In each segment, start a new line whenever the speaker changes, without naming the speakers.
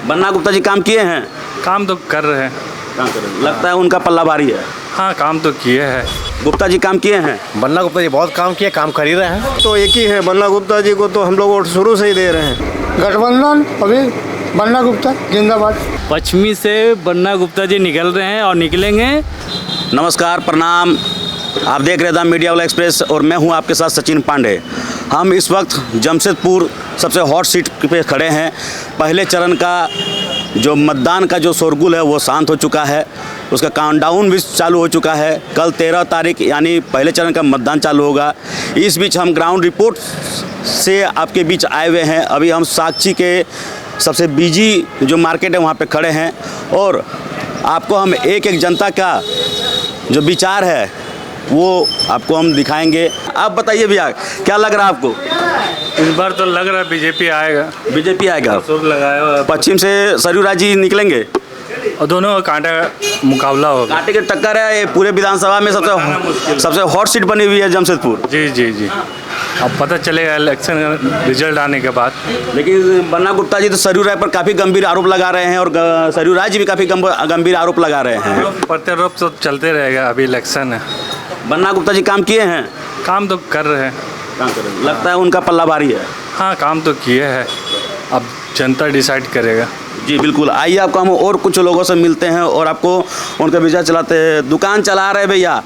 बन्ना गुप्ता जी काम किए हैं?
काम तो कर रहे हैं।
काम कर रहे हैं, लगता है उनका पल्ला भारी है।
हाँ, काम तो किए हैं।
गुप्ता जी काम किए हैं?
बन्ना गुप्ता जी बहुत काम किए, काम कर ही रहे हैं।
तो एक ही है, बन्ना गुप्ता जी को तो हम लोग वोट शुरू से ही दे रहे हैं।
गठबंधन अभी बन्ना गुप्ता जिंदाबाद।
पश्चिमी से बन्ना गुप्ता जी निकल रहे हैं और निकलेंगे।
नमस्कार, प्रणाम। आप देख रहे थे मीडिया वाला एक्सप्रेस और मैं हूं आपके साथ सचिन पांडे। हम इस वक्त जमशेदपुर सबसे हॉट सीट पे खड़े हैं। पहले चरण का जो मतदान का जो शोरगुल है वो शांत हो चुका है, उसका काउंटडाउन भी चालू हो चुका है। कल 13 तारीख यानी पहले चरण का मतदान चालू होगा। इस बीच हम ग्राउंड रिपोर्ट से आपके बीच आए हुए हैं। अभी हम साक्षी के सबसे बिजी जो मार्केट है वहाँ पे खड़े हैं और आपको हम एक एक जनता का जो विचार है वो आपको हम दिखाएंगे। आप बताइए भैया, क्या लग रहा है आपको?
इस बार तो लग रहा है बीजेपी आएगा।
बीजेपी आएगा।
सुर लगाया हुआ है।
पश्चिम से सरयू राजी निकलेंगे
और दोनों का कांटा मुकाबला होगा।
कांटे की टक्कर है। ये पूरे विधानसभा में सबसे हॉट सीट बनी हुई है जमशेदपुर।
जी जी जी, अब पता चलेगा इलेक्शन रिजल्ट आने के बाद।
लेकिन बन्ना गुप्ता जी तो सरयू राय पर काफ़ी गंभीर आरोप लगा रहे हैं और सरयू राय जी भी काफ़ी गंभीर आरोप लगा रहे हैं।
प्रत्यारोप तो चलते रहेगा, अभी इलेक्शन है।
बन्ना गुप्ता जी काम किए हैं?
काम तो कर रहे हैं।
काम कर रहे हैं, लगता है उनका पल्ला भारी है।
हाँ, काम तो किए हैं, अब जनता डिसाइड करेगा।
जी बिल्कुल। आइए आपको हम और कुछ लोगों से मिलते हैं और आपको उनका विचार चलाते हैं। दुकान चला रहे भैया,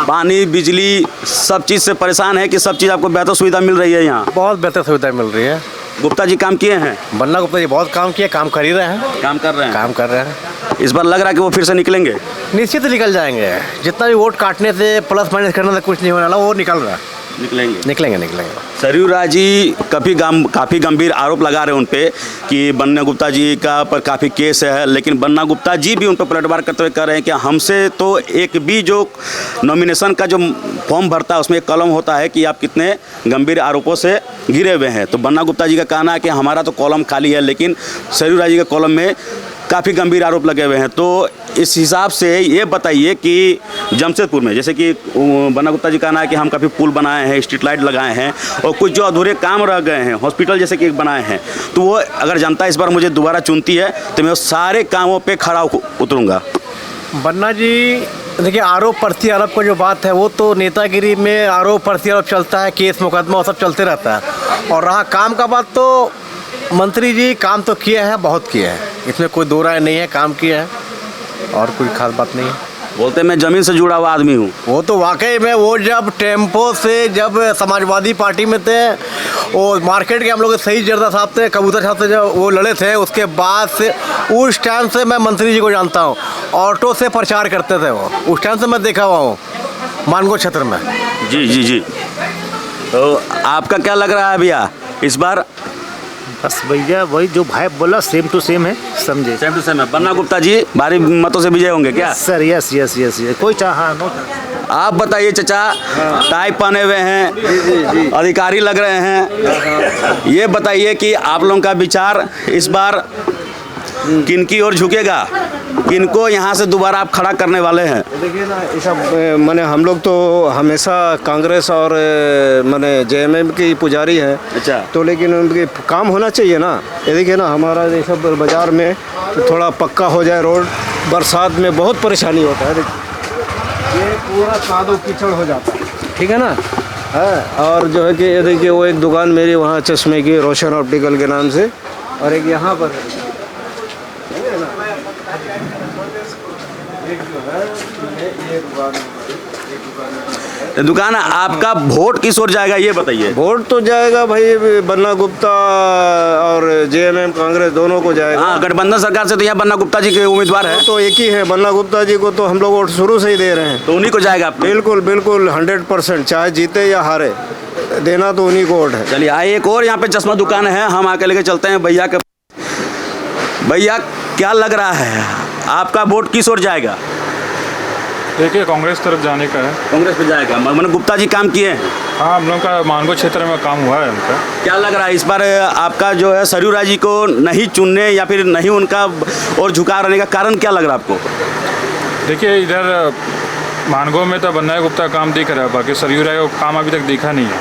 पानी बिजली सब चीज़ से परेशान है कि सब चीज़ आपको बेहतर सुविधा मिल रही है यहाँ?
बहुत बेहतर सुविधा मिल रही है।
गुप्ता जी काम किए हैं?
बन्ना गुप्ता जी बहुत काम किए, काम कर ही रहे हैं।
काम कर रहे हैं।
काम कर रहे हैं।
इस बार लग रहा है कि वो फिर से निकलेंगे?
निश्चित निकल जाएंगे। जितना भी वोट काटने से प्लस माइनस करने से कुछ नहीं होने वाला, वो निकल रहा है। निकलेंगे।
सरयू राय जी काफ़ी गंभीर आरोप लगा रहे हैं उन पे कि बन्ना गुप्ता जी का पर काफ़ी केस है। लेकिन बन्ना गुप्ता जी भी उन पर पलटवार करते हुए कह रहे हैं कि हमसे तो एक भी जो नॉमिनेशन का जो फॉर्म भरता है उसमें एक कॉलम होता है कि आप कितने गंभीर आरोपों से घिरे हुए हैं। तो बन्ना गुप्ता जी का कहना है कि हमारा तो कॉलम खाली है, लेकिन सरयू राय जी के कॉलम में काफ़ी गंभीर आरोप लगे हुए हैं। तो इस हिसाब से ये बताइए कि जमशेदपुर में जैसे कि बन्ना गुप्ता जी का कहना है कि हम काफ़ी पुल बनाए हैं, स्ट्रीट लाइट लगाए हैं और कुछ जो अधूरे काम रह गए हैं, हॉस्पिटल जैसे कि एक बनाए हैं, तो वो अगर जनता इस बार मुझे दोबारा चुनती है तो मैं उस सारे कामों पे खड़ा उतरूँगा।
बन्ना जी देखिए, आरोप प्रत्यारोप का जो बात है वो तो नेतागिरी में आरोप प्रत्यारोप चलता है, केस मुकदमा वो सब चलते रहता है। और रहा काम का बात, तो मंत्री जी काम तो किए हैं, बहुत किए हैं, इसमें कोई दो राय नहीं है। काम किया है और कोई खास बात नहीं है।
बोलते मैं ज़मीन से जुड़ा हुआ आदमी हूँ।
वो तो वाकई में, वो जब टेम्पो से जब समाजवादी पार्टी में थे, वो मार्केट के हम लोग सही जरदा साहब थे, कबूतर साहब से जब वो लड़े थे, उसके बाद से उस टाइम से मैं मंत्री जी को जानता हूँ। ऑटो से प्रचार करते थे वो, उस टाइम से मैं देखा हुआ हूँ मानगो क्षेत्र में।
जी। तो आपका क्या लग रहा है भैया इस बार?
बस भैया वही जो भाई बोला सेम टू सेम है, समझे?
सेम टू सेम है। बन्ना गुप्ता जी भारी मतों से विजय होंगे क्या?
सर यस कोई चाहा नो।
आप बताइए चाचा, टाई पहने हुए हैं, अधिकारी लग रहे हैं, ये बताइए कि आप लोगों का विचार इस बार किनकी ओर झुकेगा? किनको यहाँ से दोबारा आप खड़ा करने वाले हैं?
देखिए ना, ऐसा माने हम लोग तो हमेशा कांग्रेस और माने जेएमएम की पुजारी हैं।
अच्छा।
तो लेकिन उनके काम होना चाहिए ना। ये देखिए ना, हमारा ये सब बाज़ार में थोड़ा पक्का हो जाए रोड, बरसात में बहुत परेशानी होता है। देखिए ये पूरा कादो कीचड़ हो जाता है, ठीक है ना। है और जो है कि ये देखिए, वो एक दुकान मेरी वहाँ चश्मे की, रोशन ऑप्टिकल के नाम से, और एक यहाँ पर है।
दुकान आपका वोट किस ओर जाएगा ये बताइए?
वोट तो जाएगा भाई बन्ना गुप्ता और जेएमएम कांग्रेस दोनों को जाएगा।
हाँ, गठबंधन सरकार से तो यहाँ बन्ना गुप्ता जी के उम्मीदवार है।
तो एक ही है, बन्ना गुप्ता जी को तो हम लोग वोट शुरू से ही दे रहे हैं।
तो उन्हीं को जाएगा आप?
बिल्कुल 100%, चाहे जीते या हारे, देना तो उन्हीं को वोट है।
चलिए आइए, एक और यहाँ पे चश्मा दुकान है, हम आके लेके चलते हैं भैया के। भैया क्या लग रहा है, आपका वोट किस ओर जाएगा?
देखिए, कांग्रेस तरफ जाने का है।
कांग्रेस पे जाएगा। मैंने गुप्ता जी काम किए हैं?
हाँ, हम लोग का मानगो क्षेत्र में काम हुआ है उनका।
क्या लग रहा है इस बार आपका जो है सरयू राय जी को नहीं चुनने या फिर नहीं उनका और झुकाव रहने का कारण क्या लग रहा है आपको?
देखिए, इधर मानगो में तो बन्ना गुप्ता काम दिख रहा है, बाकी सरयू राय का काम अभी तक दिखा नहीं है।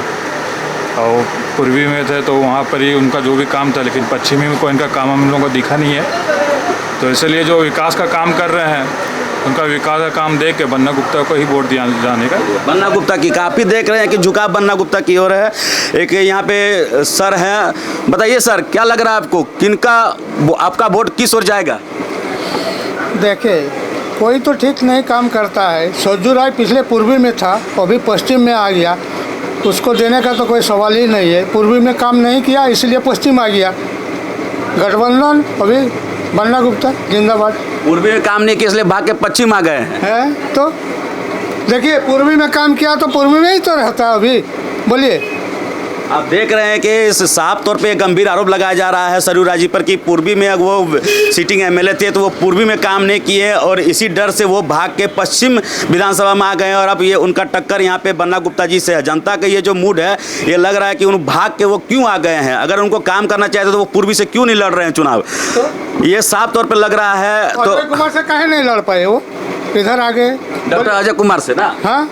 और पूर्वी में थे तो वहाँ पर ही उनका जो भी काम था, लेकिन पश्चिमी में कोई इनका काम हम लोगों को दिखा नहीं है। तो इसलिए जो विकास का काम कर रहे हैं, उनका विकास का काम देख के बन्ना गुप्ता को ही वोट दिया जाने का।
बन्ना गुप्ता की काफ़ी देख रहे हैं कि झुकाव बन्ना गुप्ता की ओर है। एक यहाँ पे सर हैं, बताइए सर क्या लग रहा है आपको, किनका आपका वोट किस ओर जाएगा?
देखिए, कोई तो ठीक नहीं काम करता है। सरजू राय पिछले पूर्वी में था, अभी पश्चिम में आ गया, उसको देने का तो कोई सवाल ही नहीं है। पूर्वी में काम नहीं किया इसलिए पश्चिम आ गया। गठबंधन अभी बन्ना गुप्ता जिंदाबाद।
पूर्वी में काम नहीं किया इसलिए भाग के पश्चिम आ गए
हैं तो देखिए, पूर्वी में काम किया तो पूर्वी में ही तो रहता है अभी। बोलिए,
आप देख रहे हैं कि साफ तौर पे गंभीर आरोप लगाया जा रहा है सरयू राय जी पर कि पूर्वी में वो सिटिंग एमएलए थे तो वो पूर्वी में काम नहीं किए और इसी डर से वो भाग के पश्चिम विधानसभा में आ गए और अब ये उनका टक्कर यहाँ पे बन्ना गुप्ता जी से है। जनता का ये जो मूड है, ये लग रहा है कि उन भाग के वो क्यों आ गए हैं। अगर उनको काम करना चाहते तो वो पूर्वी से क्यों नहीं लड़ रहे हैं चुनाव, ये साफ तौर पर लग रहा है। तो
अजय कुमार से काहे नहीं लड़ पाए, वो इधर आ गए
डॉक्टर अजय कुमार से ना।
हाँ,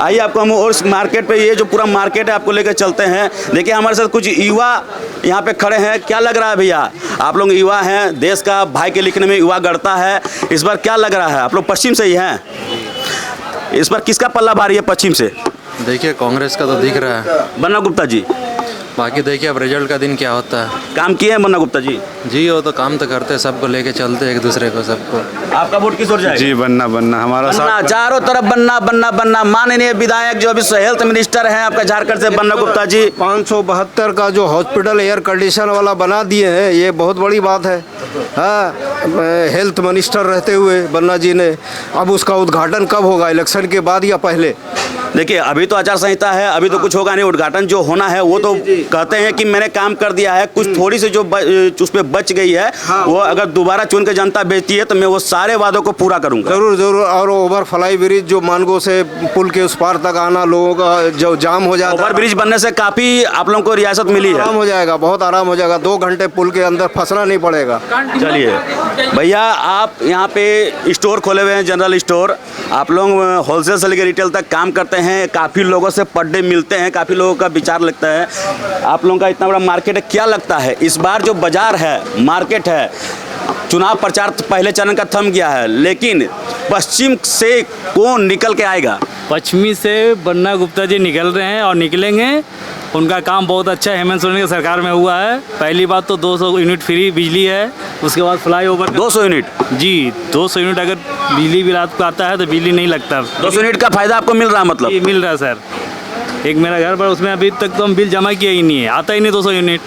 आइए आपको हम और मार्केट पे, ये जो पूरा मार्केट है आपको लेकर चलते हैं। देखिए हमारे साथ कुछ युवा यहाँ पे खड़े हैं। क्या लग रहा है भैया, आप लोग युवा हैं, देश का भाई के लिखने में युवा गढ़ता है, इस बार क्या लग रहा है? आप लोग पश्चिम से ही हैं, इस बार किसका पल्ला भारी है पश्चिम से?
देखिए कांग्रेस का तो दिख रहा है,
बन्ना गुप्ता जी।
बाकी देखिए अब रिजल्ट का दिन क्या होता है।
काम किए हैं बन्ना गुप्ता जी?
जी वो तो काम तो करते हैं, सबको लेके चलते हैं एक दूसरे को, सबको।
आपका वोट किस ओर जाएगा?
जी बन्ना हमारा
बन्ना, चारों तरफ बन्ना बन्ना बन्ना। माननीय विधायक जो अभी हेल्थ मिनिस्टर हैं आपका झारखंड से, बन्ना गुप्ता जी।
572 का जो हॉस्पिटल एयर कंडीशन वाला बना दिए हैं, ये बहुत बड़ी बात है। हाँ, हेल्थ मिनिस्टर रहते हुए बन्ना जी ने, अब उसका उद्घाटन कब होगा, इलेक्शन के बाद या पहले?
देखिए अभी तो आचार संहिता है, अभी तो कुछ होगा नहीं। उद्घाटन जो होना है वो तो कहते हैं कि मैंने काम कर दिया है, कुछ थोड़ी सी जो उस पर बच गई है,
हाँ।
वो अगर दोबारा चुन के जनता भेजती है तो मैं वो सारे वादों को पूरा करूंगा।
जरूर जरूर। और ओवर फ्लाई ब्रिज जो मानगो से पुल के उस पार तक आना, लोगों का जो जाम हो जाता है,
ओवर ब्रिज बनने से काफ़ी आप लोगों को रियासत मिली है।
आराम हो जाएगा, बहुत आराम हो जाएगा। 2 घंटे पुल के अंदर फंसना नहीं पड़ेगा।
चलिए भैया, आप यहाँ पे स्टोर खोले हुए हैं, जनरल स्टोर, आप लोग होलसेल से लेकर रिटेल तक काम करते हैं, काफ़ी लोगों से पर डे मिलते हैं, काफ़ी लोगों का विचार लगता है। आप लोगों का इतना बड़ा मार्केट है, क्या लगता है इस बार जो बाजार है, मार्केट है, चुनाव प्रचार पहले चरण का थम गया है, लेकिन पश्चिम से कौन निकल के आएगा?
पश्चिमी से बन्ना गुप्ता जी निकल रहे हैं और निकलेंगे। उनका काम बहुत अच्छा है, हेमंत सोरेन की सरकार में हुआ है। पहली बात तो 200 यूनिट फ्री बिजली है, उसके बाद फ्लाईओवर
200 यूनिट।
जी 200 यूनिट अगर बिजली बिल आपको आता है तो बिजली नहीं लगता।
200 यूनिट का फायदा आपको मिल रहा, मतलब?
जी मिल रहा है सर। एक मेरा घर पर, उसमें अभी तक तो हम बिल जमा किया ही नहीं है, आता ही नहीं 200 यूनिट।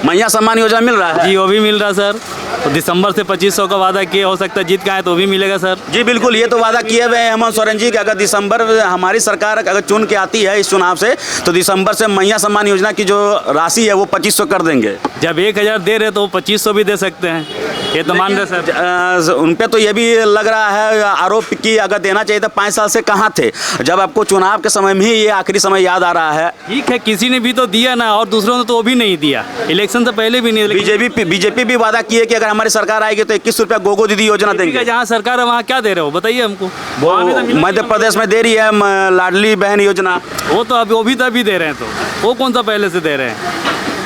मैया सम्मान योजना मिल रहा है?
जी वो भी मिल रहा है सर। तो दिसंबर से 2500 का वादा किया, हो सकता है जीत का है तो भी मिलेगा सर।
जी बिल्कुल, ये तो वादा किए हुए हैं हेमंत सोरेन जी कि अगर दिसंबर हमारी सरकार अगर चुन के आती है इस चुनाव से तो दिसंबर से मैया सम्मान योजना की जो राशि है वो 2500 कर देंगे।
जब 1000 दे रहे तो 2500 भी दे सकते हैं, ये तो मान रहे सर।
उन पे तो ये भी लग रहा है आरोप कि अगर देना चाहिए तो 5 साल से कहाँ थे, जब आपको चुनाव के समय में ही ये आखिरी समय याद आ रहा है।
ठीक है, किसी ने भी तो दिया ना, और दूसरों ने तो वो भी नहीं दिया, इलेक्शन से पहले भी नहीं।
बीजेपी भी वादा की है कि अगर हमारी सरकार आएगी तो 21 रुपया गोगो दीदी योजना देंगे।
जहाँ सरकार है वहाँ क्या दे रहे हो बताइए हमको।
मध्य प्रदेश में दे रही है लाडली बहन योजना,
वो तो अभी तो अभी दे रहे हैं, तो वो कौन सा पहले से दे रहे हैं?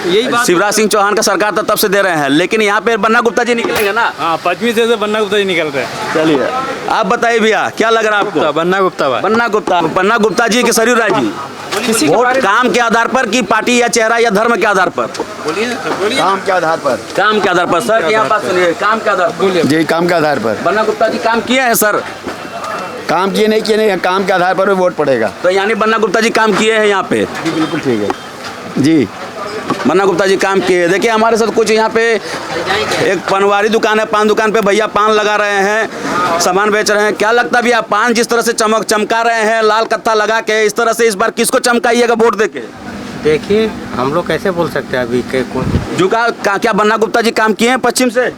यही बात।
शिवराज सिंह चौहान का सरकार तो तब से दे रहे हैं, लेकिन यहाँ पे बन्ना गुप्ता जी निकलेंगे ना।
हाँ, पश्चिमी से बन्ना गुप्ता जी निकल रहे हैं।
चलिए आप बताइए भैया, क्या लग रहा है आपको? बन्ना गुप्ता जी के सरयू राय जी, वोट काम के आधार पर कि पार्टी या चेहरा या धर्म के आधार पर?
काम के आधार पर।
काम के आधार पर सर, यहाँ बात सुनिए, काम के आधार पर।
जी काम के आधार पर।
बन्ना गुप्ता जी काम किए हैं सर?
काम किए नहीं, काम के आधार पर वोट पड़ेगा।
तो यानी बन्ना गुप्ता जी काम किए हैं यहाँ पे?
जी बिल्कुल ठीक है जी,
बन्ना गुप्ता जी काम किए। देखिए हमारे साथ कुछ यहाँ पे एक पनवारी दुकान है, पान दुकान पे भैया पान लगा रहे हैं, सामान बेच रहे हैं। क्या लगता है भैया, पान जिस तरह से चमका रहे हैं लाल कत्था लगा के, इस तरह से इस बार किसको चमकाइएगा वोट देके?
देखिए हम लोग कैसे बोल सकते हैं अभी
क्या बन्ना गुप्ता जी काम किए हैं पश्चिम से?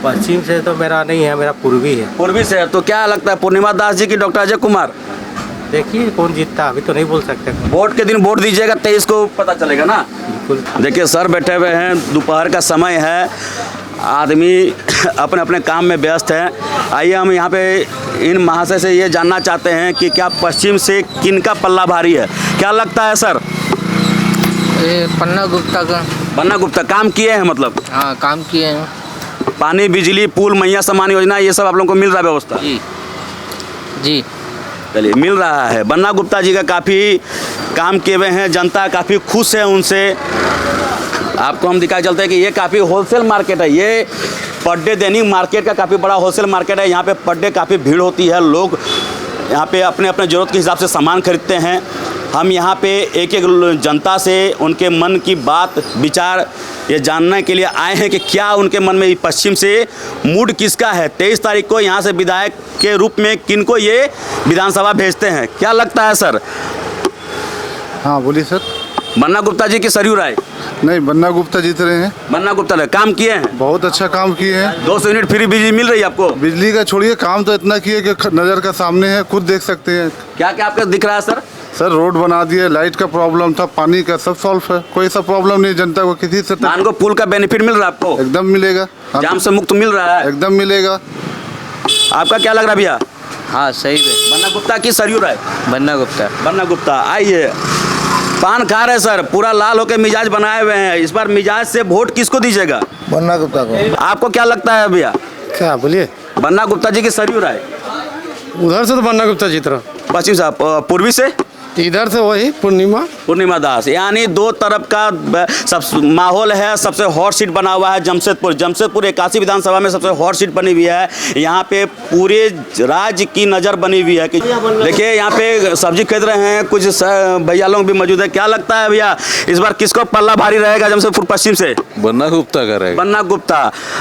पश्चिम से तो मेरा नहीं है, मेरा पूर्वी है।
पूर्वी से है, तो क्या लगता है पूर्णिमा दास जी की डॉक्टर अजय कुमार?
देखिए कौन जीतता अभी तो नहीं बोल सकते।
वोट के दिन वोट दीजिएगा, 23 को पता चलेगा ना।
बिल्कुल।
देखिए सर बैठे हुए हैं, दोपहर का समय है, आदमी अपने अपने काम में व्यस्त है। आइए हम यहाँ पे इन महाशय से ये जानना चाहते हैं कि क्या पश्चिम से किन का पल्ला भारी है, क्या लगता है सर?
ये पन्ना गुप्ता का।
बन्ना गुप्ता काम किए हैं मतलब?
हाँ, काम किए हैं।
पानी, बिजली, पुल, मैया सम्मान योजना, ये सब आप लोगों को मिल रहा है व्यवस्था?
जी जी।
चलिए, मिल रहा है। बन्ना गुप्ता जी का काफ़ी काम किए हुए हैं, जनता काफ़ी खुश है उनसे। आपको हम दिखाई चलते हैं कि ये काफ़ी होलसेल मार्केट है, ये पर डे दैनिक मार्केट का काफ़ी बड़ा होलसेल मार्केट है। यहाँ पे पर डे काफ़ी भीड़ होती है, लोग यहाँ पे अपने अपने ज़रूरत के हिसाब से सामान खरीदते हैं। हम यहाँ पे एक एक जनता से उनके मन की बात विचार ये जानने के लिए आए हैं कि क्या उनके मन में पश्चिम से मूड किसका है। 23 तारीख को यहाँ से विधायक के रूप में किनको ये विधानसभा भेजते हैं, क्या लगता है सर?
हाँ बोलिए सर।
बन्ना गुप्ता जी की सरयू राय?
नहीं, बन्ना गुप्ता जीत रहे हैं।
बन्ना गुप्ता काम किए हैं,
बहुत अच्छा काम किए हैं।
200 यूनिट फ्री बिजली मिल रही है आपको?
बिजली का छोड़िए, काम तो इतना किए कि नज़र का सामने है, खुद देख सकते हैं।
क्या क्या आपको दिख रहा है सर?
सर रोड बना दिए, लाइट का प्रॉब्लम था, पानी का सब सॉल्व है, कोई सा प्रॉब्लम नहीं जनता को किसी से।
मान को पुल का बेनिफिट मिल रहा है आपको?
एकदम मिलेगा।
जाम से मुक्त मिल रहा है?
एकदम मिलेगा।
आपका क्या लग रहा है भैया?
हाँ सही है।
बन्ना गुप्ता की सरयू राय?
बन्ना गुप्ता।
बन्ना गुप्ता। आइए, पान खा रहे सर, पूरा लाल होकर मिजाज बनाए हुए हैं। इस बार मिजाज से वोट किसको दीजिएगा?
बन्ना गुप्ता को।
आपको क्या लगता है भैया?
क्या बोलिए?
बन्ना गुप्ता जी की सरयू राय?
उधर से तो बन्ना गुप्ता जीत रहा,
पश्चिम साहब, पूर्वी से
इधर से वही पूर्णिमा
दास। यानी दो तरफ का सब माहौल है। सबसे हॉट सीट बना हुआ है जमशेदपुर। 81 विधानसभा में सबसे हॉट सीट बनी हुई है। यहाँ पे पूरे राज्य की नज़र बनी हुई है कि देखिए यहाँ पे सब्जी खरीद रहे हैं, कुछ भैया लोग भी मौजूद है। क्या लगता है भैया, इस बार किसको पल्ला भारी रहेगा जमशेदपुर पश्चिम से?
बन्ना गुप्ता का रहेगा।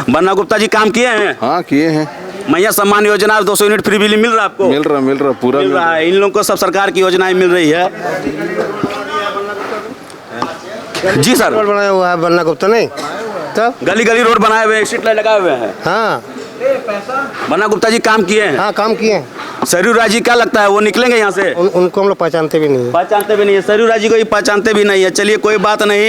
बन्ना गुप्ता जी काम किए हैं?
हाँ किए हैं।
मैया सम्मान योजना 200 यूनिट फ्री बिजली मिल रहा है आपको?
मिल रहा पूरा
मिल रहा है। इन लोगों को सब सरकार की योजनाएं मिल रही है। जी सर।
रोड बनाया हुआ है बन्ना गुप्ता, नहीं तब
गली गली रोड बनाए हुए हैं, स्ट्रीट लाइट लगाए हुए हैं।
हाँ,
बन्ना गुप्ता जी काम किए हैं?
हाँ काम किए हैं।
सरयू राय जी क्या लगता है वो निकलेंगे यहाँ से?
उनको हम लोग पहचानते भी नहीं है।
पहचानते भी नहीं है, सरयू राय जी को ही पहचानते भी नहीं है। चलिए कोई बात नहीं,